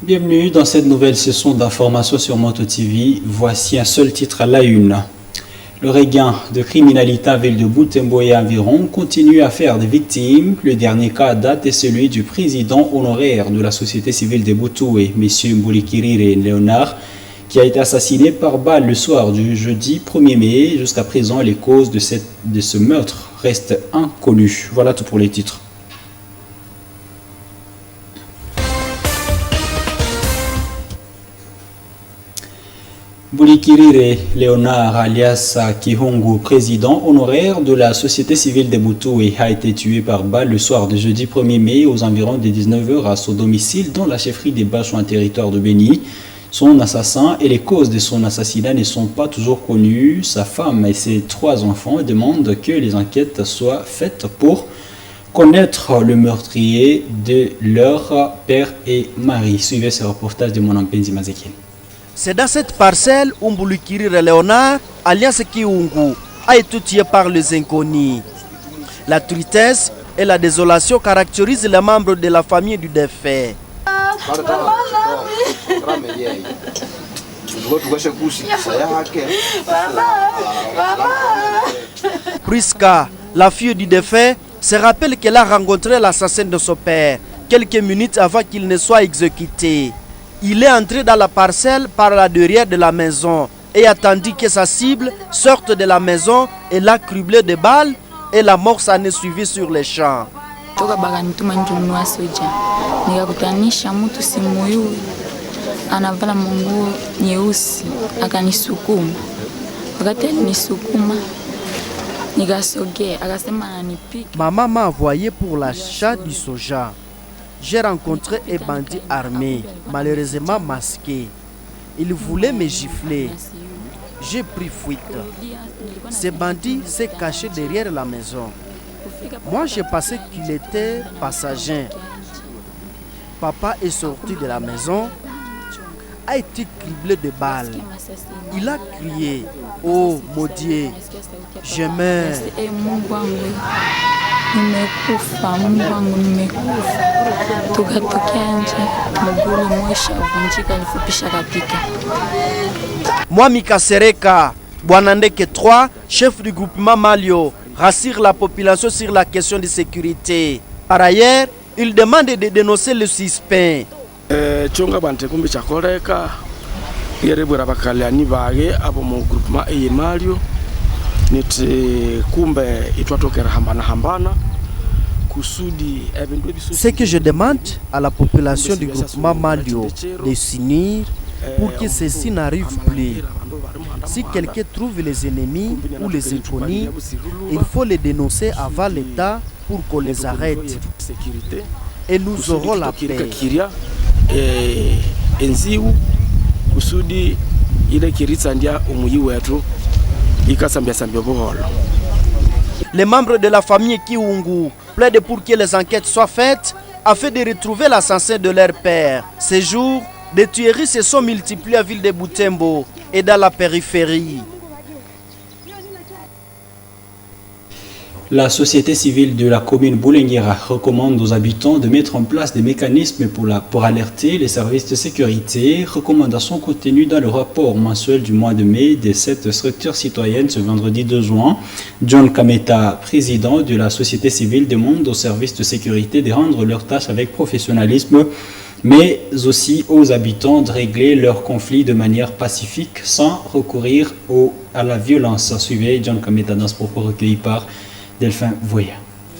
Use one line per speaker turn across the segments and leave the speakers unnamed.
Bienvenue dans cette nouvelle session d'information sur Moto TV. Voici un seul titre à la une. Le regain de criminalité en ville de Butembo et environ continue à faire des victimes. Le dernier cas à date est celui du président honoraire de la société civile de Butoué, M. Mbulikirire Léonard, qui a été assassiné par balle le soir du jeudi 1er mai. Jusqu'à présent, les causes de ce meurtre restent inconnues. Voilà tout pour les titres. Mbulikirire Léonard alias Kihungu, président honoraire de la société civile de Butoué, a été tué par balle le soir du jeudi 1er mai aux environs de 19h à son domicile dans la chefferie des Bâches, un territoire de Béni. Son assassin et les causes de son assassinat ne sont pas toujours connues. Sa femme et ses 3 enfants demandent que les enquêtes soient faites pour connaître le meurtrier de leur père et mari. Suivez ce reportage de mon Mpenzi Mazekine.
C'est dans cette parcelle où Mbulikirire Léonard, alias Kihungu, a été tué par les inconnus. La tristesse et la désolation caractérisent les membres de la famille du défunt. Priska, la fille du défunt, se rappelle qu'elle a rencontré l'assassin de son père quelques minutes avant qu'il ne soit exécuté. Il est entré dans la parcelle par la derrière de la maison et attendu que sa cible sorte de la maison et l'a criblé de balles et la mort s'en est suivie sur les champs.
Nikakutanisha mtu simu huyu anavala mungu nyeusi akanisukuma. Wakati nisukuma nikasogea akasema ananipiga.
Maman m'a envoyé pour l'achat du soja. J'ai rencontré un bandit armé, malheureusement masqué. Il voulait me gifler. J'ai pris fuite. Ce bandit s'est caché derrière la maison. Moi, j'ai pensé qu'il était passager. Papa est sorti de la maison, a été criblé de balles. Il a crié, oh maudit, je meurs. Moi, Mika Sereka, Bwanandeke 3, chef du groupement Malio, rassure la population sur la question de sécurité. Par ailleurs, il demande de dénoncer le suspect.
Chonga bante kumbi chakoreka yerebura bakaliani bage abo mu groupement eye Malio niti kumbe itwatokera hambana kusudi.
Ce que je demande à la population du groupement Malio de s'unir pour que ceci n'arrive plus. Si quelqu'un trouve les ennemis ou les inconnus, il faut les dénoncer avant l'État pour qu'on les arrête. Et nous aurons la paix. Les membres de la famille Kihungu plaident pour que les enquêtes soient faites afin de retrouver l'assassin de leur père. Ces jours, des tueries se sont multipliées à ville de Butembo et dans la périphérie.
La société civile de la commune Boulenguera recommande aux habitants de mettre en place des mécanismes pour alerter les services de sécurité. Recommandation contenue dans le rapport mensuel du mois de mai de cette structure citoyenne ce vendredi 2 juin. John Kameta, président de la société civile, demande aux services de sécurité de rendre leurs tâches avec professionnalisme, mais aussi aux habitants de régler leurs conflits de manière pacifique sans recourir à la violence. Suivez John Kameta dans ce propos recueilli par Delphin Voya.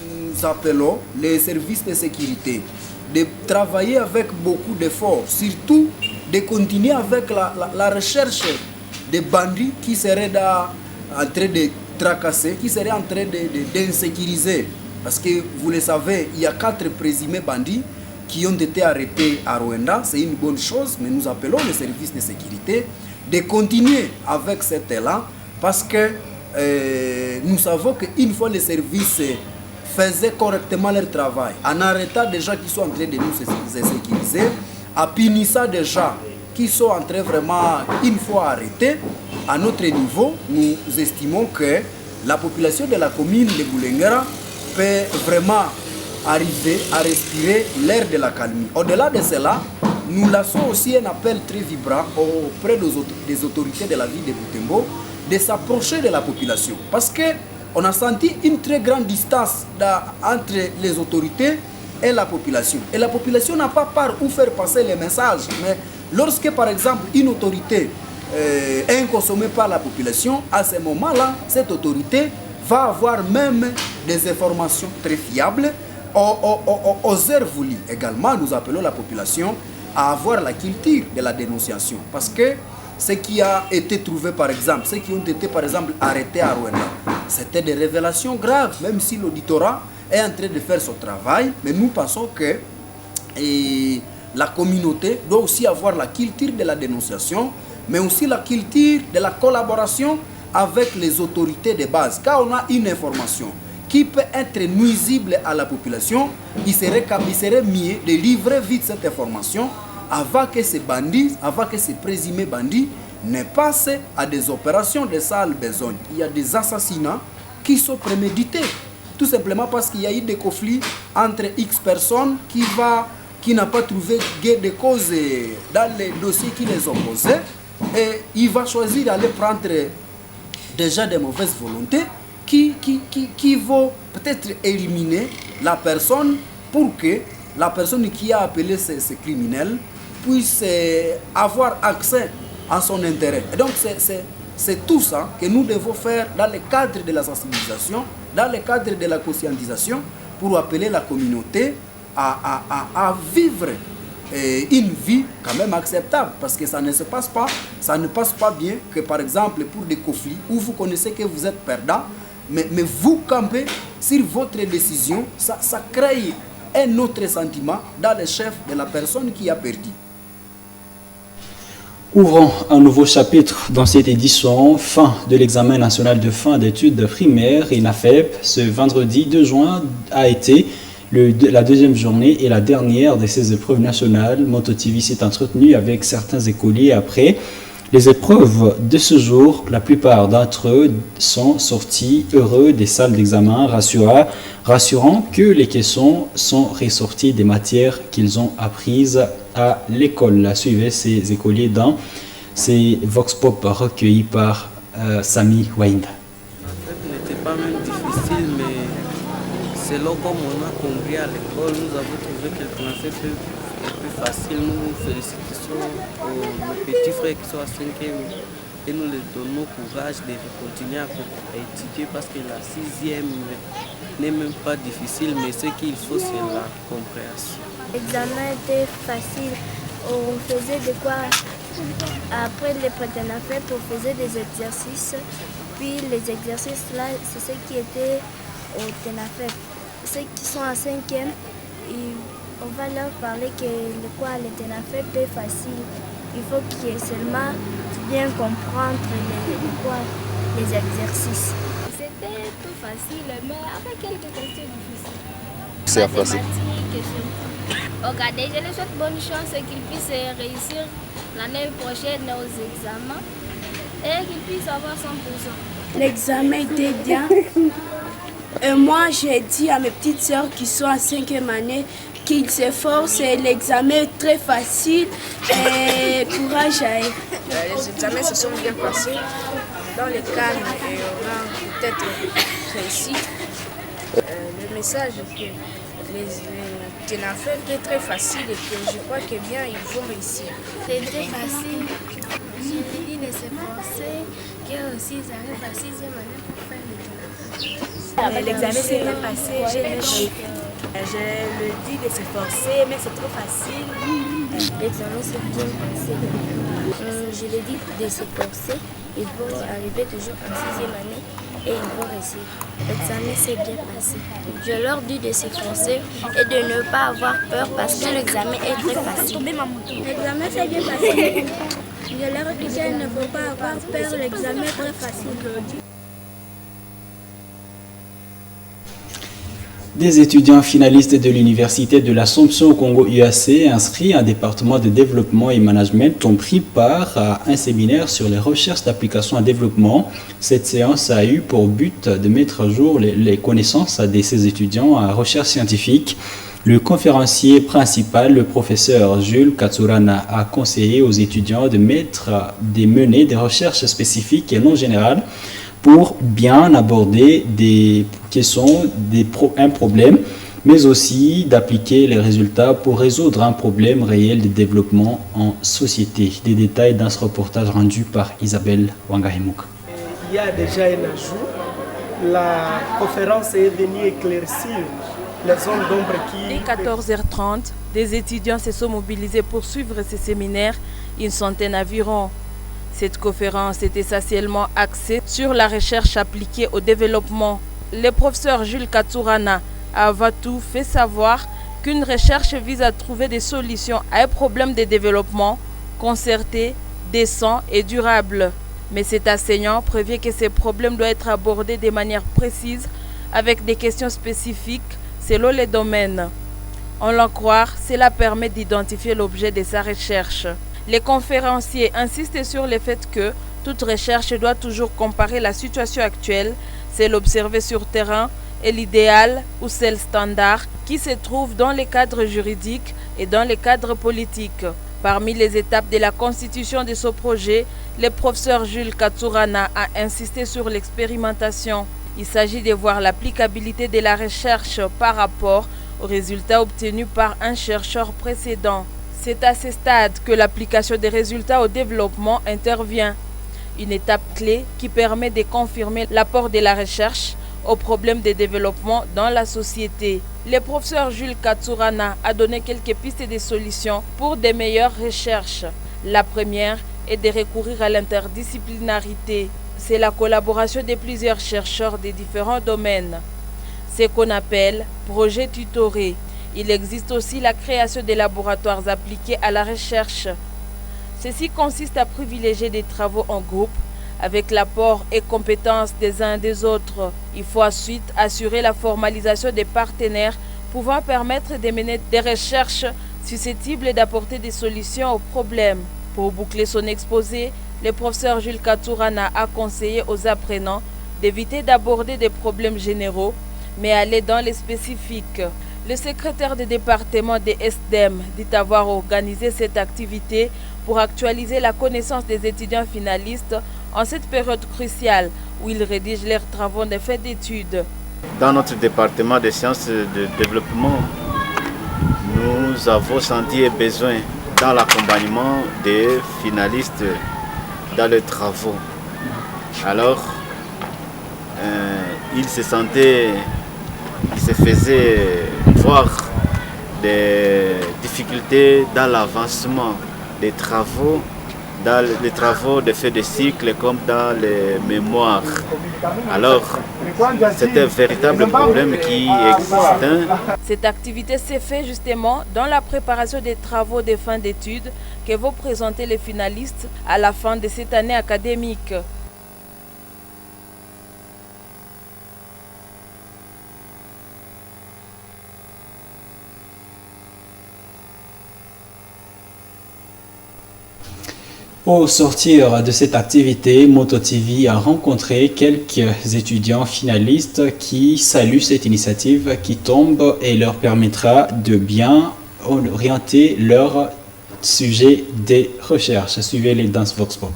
Nous appelons les services de sécurité de travailler avec beaucoup d'efforts, surtout de continuer avec la recherche des bandits qui seraient en train de tracasser, qui seraient en train d'insécuriser. Parce que vous le savez, il y a 4 présumés bandits qui ont été arrêtés à Rwanda. C'est une bonne chose, mais nous appelons les services de sécurité de continuer avec cet élan parce que nous savons qu'une fois les services faisaient correctement leur travail, en arrêtant des gens qui sont en train de nous sécuriser, en punissant des gens qui sont en train vraiment, une fois arrêtés, à notre niveau, nous estimons que la population de la commune de Boulenguera peut vraiment arriver à respirer l'air de la calmie. Au-delà de cela, nous lançons aussi un appel très vibrant auprès des autorités de la ville de Butembo de s'approcher de la population. Parce qu'on a senti une très grande distance entre les autorités et la population. Et la population n'a pas par où faire passer les messages. Mais lorsque, par exemple, une autorité est inconsommée par la population, à ce moment-là, cette autorité va avoir même des informations très fiables. Aux heures voulues également, nous appelons la population à avoir la culture de la dénonciation. Parce que ce qui a été trouvé, par exemple, ceux qui ont été, par exemple, arrêtés à Rwanda, c'était des révélations graves, même si l'auditorat est en train de faire son travail. Mais nous pensons que la communauté doit aussi avoir la culture de la dénonciation, mais aussi la culture de la collaboration avec les autorités de base. Quand on a une information qui peut être nuisible à la population, il serait mieux de livrer vite cette information avant que ces bandits, avant que ces présumés bandits ne passent à des opérations de sale besogne. Il y a des assassinats qui sont prémédités, tout simplement parce qu'il y a eu des conflits entre X personnes qui n'a pas trouvé gain de cause dans les dossiers qui les opposaient, et il va choisir d'aller prendre déjà des mauvaises volontés qui vont peut-être éliminer la personne pour que la personne qui a appelé ces criminels puisse avoir accès à son intérêt. Et donc c'est tout ça que nous devons faire dans le cadre de la sensibilisation, dans le cadre de la conscientisation, pour appeler la communauté à vivre une vie quand même acceptable, parce que ça ne passe pas bien que, par exemple, pour des conflits où vous connaissez que vous êtes perdant, mais vous campez sur votre décision, ça crée un autre sentiment dans le chef de la personne qui a perdu.
Ouvrons un nouveau chapitre dans cette édition, fin de l'examen national de fin d'études primaires INAFEP. Ce vendredi 2 juin a été la deuxième journée et la dernière de ces épreuves nationales. Moto TV s'est entretenu avec certains écoliers après les épreuves de ce jour. La plupart d'entre eux sont sortis heureux des salles d'examen, rassurant que les questions sont ressorties des matières qu'ils ont apprises à l'école. Suivez ces écoliers dans ces Vox Pop recueillis par Sami Wainda.
Ce n'était pas même difficile, mais selon comme on a compris à l'école, nous avons trouvé que le français est plus facile. Nous félicitons aux petits frères qui sont à 5e et nous les donnons courage de continuer à étudier parce que la 6e n'est même pas difficile, mais ce qu'il faut, c'est la compréhension.
L'examen était facile, on faisait de quoi après les prétenafep, on faisait des exercices, puis les exercices là, c'est ceux qui étaient au TENAFEP. Ceux qui sont en 5e, on va leur parler que le TENAFEP est facile. Il faut qu'ils aient seulement bien comprendre les exercices.
C'était tout facile, mais avec quelques questions difficiles.
C'est en français.
Regardez, je leur souhaite bonne chance et qu'ils puissent réussir l'année prochaine aux examens et qu'ils puissent avoir 100%.
L'examen était bien. Et moi, j'ai dit à mes petites sœurs qui sont en 5e année qu'ils s'efforcent. L'examen est très facile et courage à eux.
Les examens se sont bien passés dans le calme et on a peut-être réussi. Le message est que les TENAFEP est très facile et que je crois que bien ils vont réussir.
C'était facile. J'ai dit de s'efforcer, qu'eux aussi ils arrivent à 6e année pour faire le TENAFEP.
L'examen s'est bien passé, je le dis de s'efforcer, mais c'est trop facile.
L'examen s'est bien passé. Je l'ai dit de s'efforcer, ils vont arriver toujours en 6e année et ils vont réussir. L'examen s'est bien passé. Je leur dis de s'efforcer et de ne pas avoir peur parce que l'examen est très facile.
L'examen s'est bien passé. Je leur dis qu'elles ne faut pas avoir peur, l'examen est très facile.
Des étudiants finalistes de l'Université de l'Assomption au Congo UAC inscrits en département de développement et management ont pris part à un séminaire sur les recherches d'application à développement. Cette séance a eu pour but de mettre à jour les connaissances de ces étudiants en recherche scientifique. Le conférencier principal, le professeur Jules Katsurana, a conseillé aux étudiants de mener des recherches spécifiques et non générales pour bien aborder un problème, mais aussi d'appliquer les résultats pour résoudre un problème réel de développement en société. Des détails dans ce reportage rendu par Isabelle Wangahimuk.
Il y a déjà un ajout. La conférence est venue éclaircir les zones d'ombre qui...
Dès 14h30, des étudiants se sont mobilisés pour suivre ce séminaire, une centaine environ. Cette conférence est essentiellement axée sur la recherche appliquée au développement. Le professeur Jules Katsurana a avant tout fait savoir qu'une recherche vise à trouver des solutions à un problème de développement concerté, décent et durable. Mais cet enseignant prévient que ces problèmes doivent être abordés de manière précise avec des questions spécifiques selon les domaines. En l'en croire, cela permet d'identifier l'objet de sa recherche. Les conférenciers insistent sur le fait que toute recherche doit toujours comparer la situation actuelle, celle observée sur terrain, et l'idéal ou celle standard qui se trouve dans les cadres juridiques et dans les cadres politiques. Parmi les étapes de la constitution de ce projet, le professeur Jules Katsurana a insisté sur l'expérimentation. Il s'agit de voir l'applicabilité de la recherche par rapport aux résultats obtenus par un chercheur précédent. C'est à ce stade que l'application des résultats au développement intervient. Une étape clé qui permet de confirmer l'apport de la recherche aux problèmes de développement dans la société. Le professeur Jules Katsurana a donné quelques pistes de solutions pour de meilleures recherches. La première est de recourir à l'interdisciplinarité. C'est la collaboration de plusieurs chercheurs de différents domaines. C'est ce qu'on appelle projet tutoré. Il existe aussi la création de laboratoires appliqués à la recherche. Ceci consiste à privilégier des travaux en groupe avec l'apport et compétences des uns et des autres. Il faut ensuite assurer la formalisation des partenaires pouvant permettre de mener des recherches susceptibles d'apporter des solutions aux problèmes. Pour boucler son exposé, le professeur Jules Katsurana a conseillé aux apprenants d'éviter d'aborder des problèmes généraux, mais aller dans les spécifiques. Le secrétaire du département des SDEM dit avoir organisé cette activité pour actualiser la connaissance des étudiants finalistes en cette période cruciale où ils rédigent leurs travaux de fin d'études.
Dans notre département des sciences de développement, nous avons senti un besoin dans l'accompagnement des finalistes dans les travaux. Alors, ils se faisaient voir des difficultés dans l'avancement des travaux, dans les travaux de fait de cycle comme dans les mémoires. Alors, c'était un véritable problème qui existait.
Cette activité s'est faite justement dans la préparation des travaux de fin d'études que vont présenter les finalistes à la fin de cette année académique.
Au sortir de cette activité, MotoTV a rencontré quelques étudiants finalistes qui saluent cette initiative qui tombe et leur permettra de bien orienter leur sujet de recherche. Suivez-les dans Vox Pop.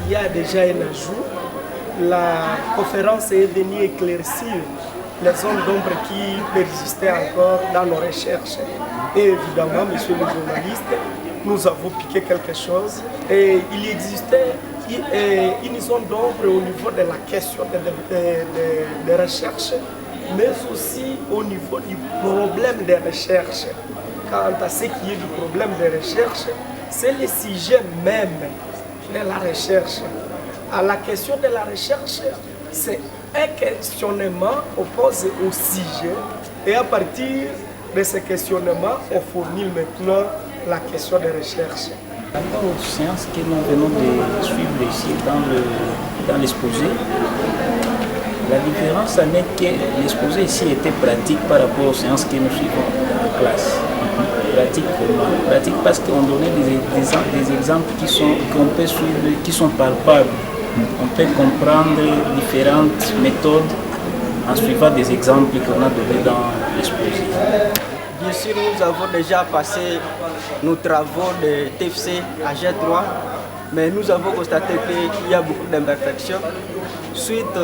Il y a déjà un ajout. La conférence est venue éclaircir les zones d'ombre qui persistaient encore dans nos recherches. Et évidemment, monsieur le journaliste, nous avons piqué quelque chose et il existait une zone d'ombre au niveau de la question de recherche, mais aussi au niveau du problème de recherche. Quant à ce qui est du problème de recherche, c'est le sujet même de la recherche. À la question de la recherche, c'est un questionnement opposé au sujet et à partir de ce questionnement, on fournit maintenant la question de recherche.
Par rapport aux séances que nous venons de suivre ici dans l'exposé, la différence n'est que l'exposé ici était pratique par rapport aux séances que nous suivons en classe. Pratique comment? Pratique parce qu'on donnait des exemples qu'on peut suivre, qui sont palpables. On peut comprendre différentes méthodes en suivant des exemples qu'on a donnés dans l'exposé.
Bien sûr, nous avons déjà passé nos travaux de TFC à G3, mais nous avons constaté qu'il y a beaucoup d'imperfections suite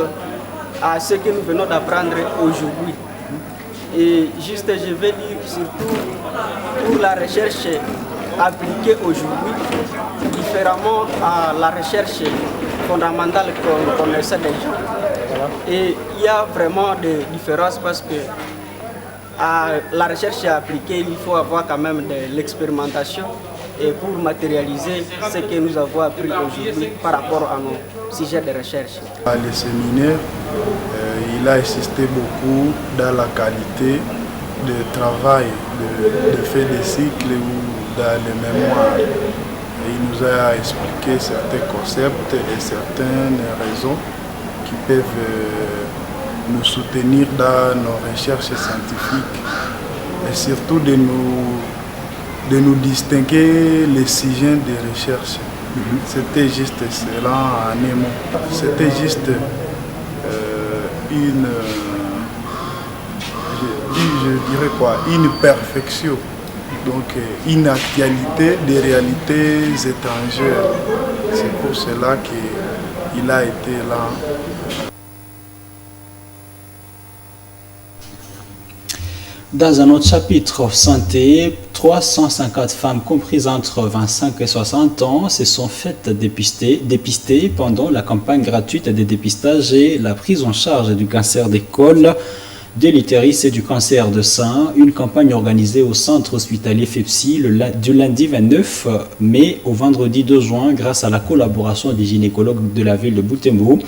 à ce que nous venons d'apprendre aujourd'hui. Et juste, je vais dire surtout pour la recherche appliquée aujourd'hui, différemment à la recherche fondamentale qu'on connaissait déjà. Et il y a vraiment des différences parce que à la recherche appliquée, il faut avoir quand même de l'expérimentation et pour matérialiser ce que nous avons appris aujourd'hui par rapport à nos sujets de recherche.
Le séminaire, il a insisté beaucoup dans la qualité de travail, de fait des cycles ou dans les mémoires. Et il nous a expliqué certains concepts et certaines raisons qui peuvent nous soutenir dans nos recherches scientifiques et surtout de nous distinguer les sujets de recherche. C'était juste cela en un mot. C'était juste une perfection, donc une actualité des réalités étrangères. C'est pour cela qu'il a été là.
Dans un autre chapitre santé, 350 femmes comprises entre 25 et 60 ans se sont faites dépister pendant la campagne gratuite de dépistage et la prise en charge du cancer des col, de l'utérus et du cancer de sein. Une campagne organisée au centre hospitalier FEPSI du lundi 29 mai au vendredi 2 juin grâce à la collaboration des gynécologues de la ville de Butembo.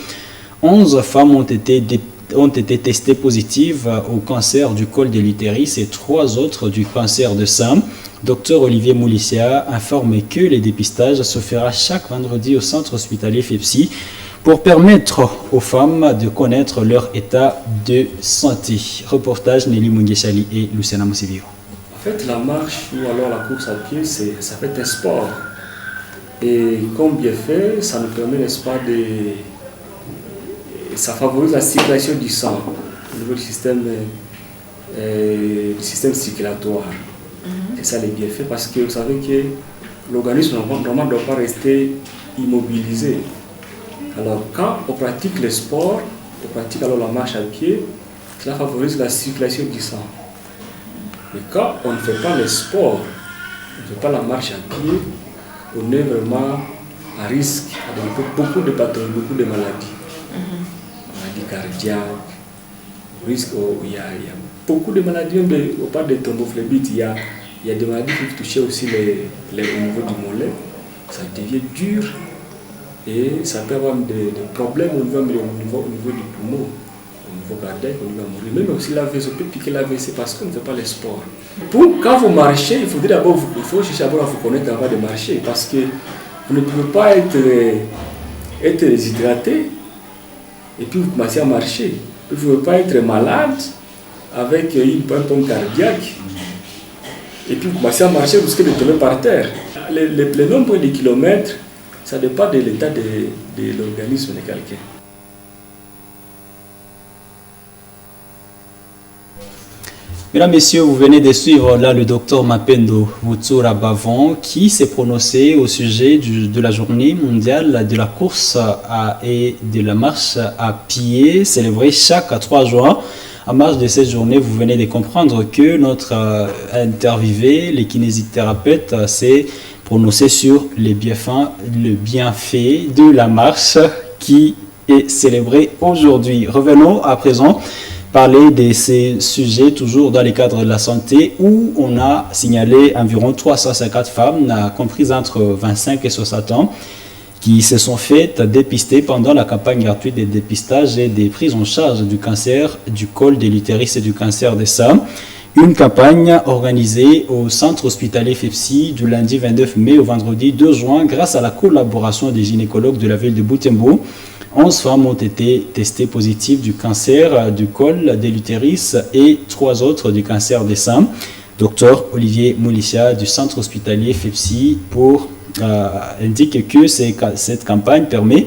11 femmes ont été testées positives au cancer du col de l'utérus et 3 autres du cancer de sein. Dr Olivier Moulissia informe que le dépistage se fera chaque vendredi au centre hospitalier FEPSI pour permettre aux femmes de connaître leur état de santé. Reportage Nelly Mungueshali et Luciana Moussiviro.
En fait, la marche ou alors la course à pied, ça fait un sport. Et comme bien fait, ça nous permet, n'est-ce pas, ça favorise la circulation du sang au niveau du système circulatoire. Et ça, c'est bien fait parce que vous savez que l'organisme normalement ne doit pas rester immobilisé. Alors, quand on pratique le sport, on pratique alors la marche à pied, cela favorise la circulation du sang. Mais quand on ne fait pas le sport, on ne fait pas la marche à pied, on est vraiment à risque de beaucoup de pathologies, beaucoup de maladies. Maladies cardiaques, risque, il y a beaucoup de maladies, on parle de thrombophlébite, il y a des maladies qui peuvent toucher aussi au niveau du mollet, ça devient dur. Et ça peut avoir des problèmes au niveau du poumon, au niveau cardiaque, au niveau amoureux. Même aussi l'AVC, on peut piquer l'AVC parce qu'on ne fait pas le sport. Quand vous marchez, il faut chercher d'abord à vous connaître avant de marcher parce que vous ne pouvez pas être déshydraté et puis vous commencez à marcher. Vous ne pouvez pas être malade avec une pompe cardiaque et puis vous commencez à marcher jusqu'à de tomber par terre. Le nombre de kilomètres, ça dépend de l'état de l'organisme de quelqu'un.
Mesdames, Messieurs, vous venez de suivre là le docteur Mapendo Wutsura Bavon qui s'est prononcé au sujet de la journée mondiale de la course et de la marche à pied célébrée chaque 3 juin. En marge de cette journée, vous venez de comprendre que notre interviewé, le kinésithérapeute, s'est prononcé sur le bienfait de la marche qui est célébrée aujourd'hui. Revenons à présent parler de ces sujets toujours dans le cadre de la santé où on a signalé environ 350 femmes comprises entre 25 et 60 ans qui se sont faites dépister pendant la campagne gratuite de dépistage et des prises en charge du cancer du col de l'utérus et du cancer des seins. Une campagne organisée au centre hospitalier FEPSI du lundi 29 mai au vendredi 2 juin grâce à la collaboration des gynécologues de la ville de Butembo. 11 femmes ont été testées positives du cancer du col de l'utérus et 3 autres du cancer des seins. Dr Olivier Moulissia du centre hospitalier FEPSI indique que cette campagne permet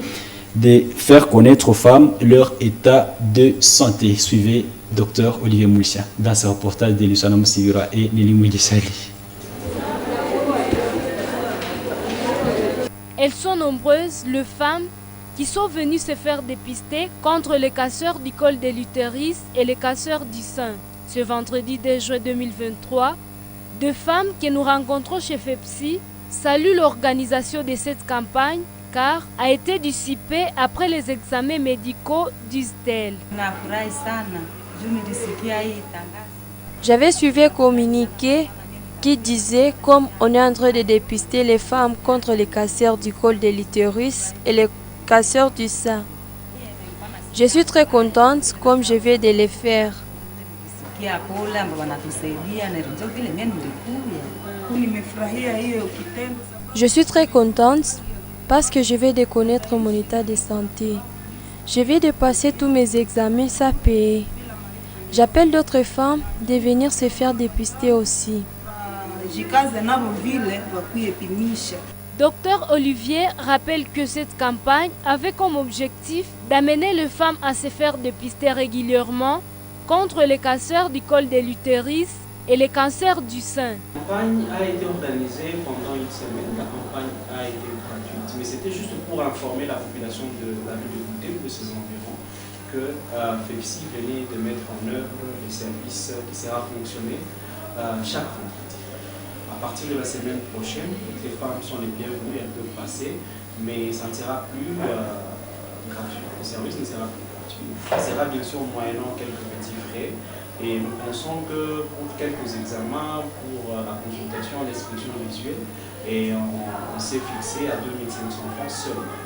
de faire connaître aux femmes leur état de santé. Suivez Dr Olivier Moulsia dans ce reportage de Luciana Musigura et Nelly Mouidissali.
Elles sont nombreuses, les femmes qui sont venues se faire dépister contre les cancers du col de l'utérus et les cancers du sein. Ce vendredi 2 juin 2023, deux femmes que nous rencontrons chez FEPSI saluent l'organisation de cette campagne car a été dissipée après les examens médicaux, disent-elles.
J'avais suivi un communiqué qui disait comme on est en train de dépister les femmes contre les cancers du col de l'utérus et les cancers du sein. Je suis très contente comme je vais de les faire. Je suis très contente parce que je vais de connaître mon état de santé. Je vais de passer tous mes examens sans payer. J'appelle d'autres femmes de venir se faire dépister aussi.
Docteur Olivier rappelle que cette campagne avait comme objectif d'amener les femmes à se faire dépister régulièrement contre les cancers du col de l'utérus et les cancers du sein.
La campagne a été organisée pendant une semaine. La campagne a été gratuite, mais c'était juste pour informer la population de la ville de Goudé ou de ses environs que FEPSI venait de mettre en œuvre les services qui sera fonctionné chaque vendredi. À partir de la semaine prochaine, toutes les femmes sont les bienvenues, elles peuvent passer, mais ça ne sera plus gratuit. Le service ne sera plus gratuit. Ça sera bien sûr moyennant quelques petits frais. Et nous pensons que pour quelques examens, pour la consultation, l'expression visuelle, et on s'est fixé à 2500 francs seulement.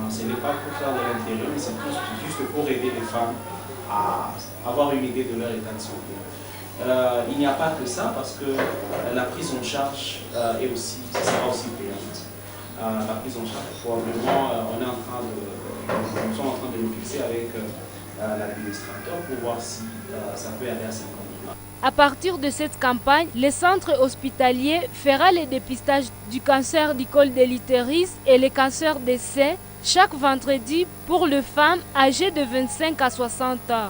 Ce n'est pas pour faire de l'intérieur, mais c'est juste pour aider les femmes à avoir une idée de leur état de santé. Il n'y a pas que ça, parce que la prise en charge sera aussi payante. La prise en charge, probablement, nous sommes en train de le fixer avec l'administrateur pour voir si ça peut aller à 50 000.
À partir de cette campagne, le centre hospitalier fera le dépistage du cancer du col de l'utérus et le cancer des seins chaque vendredi pour les femmes âgées de 25 à 60 ans.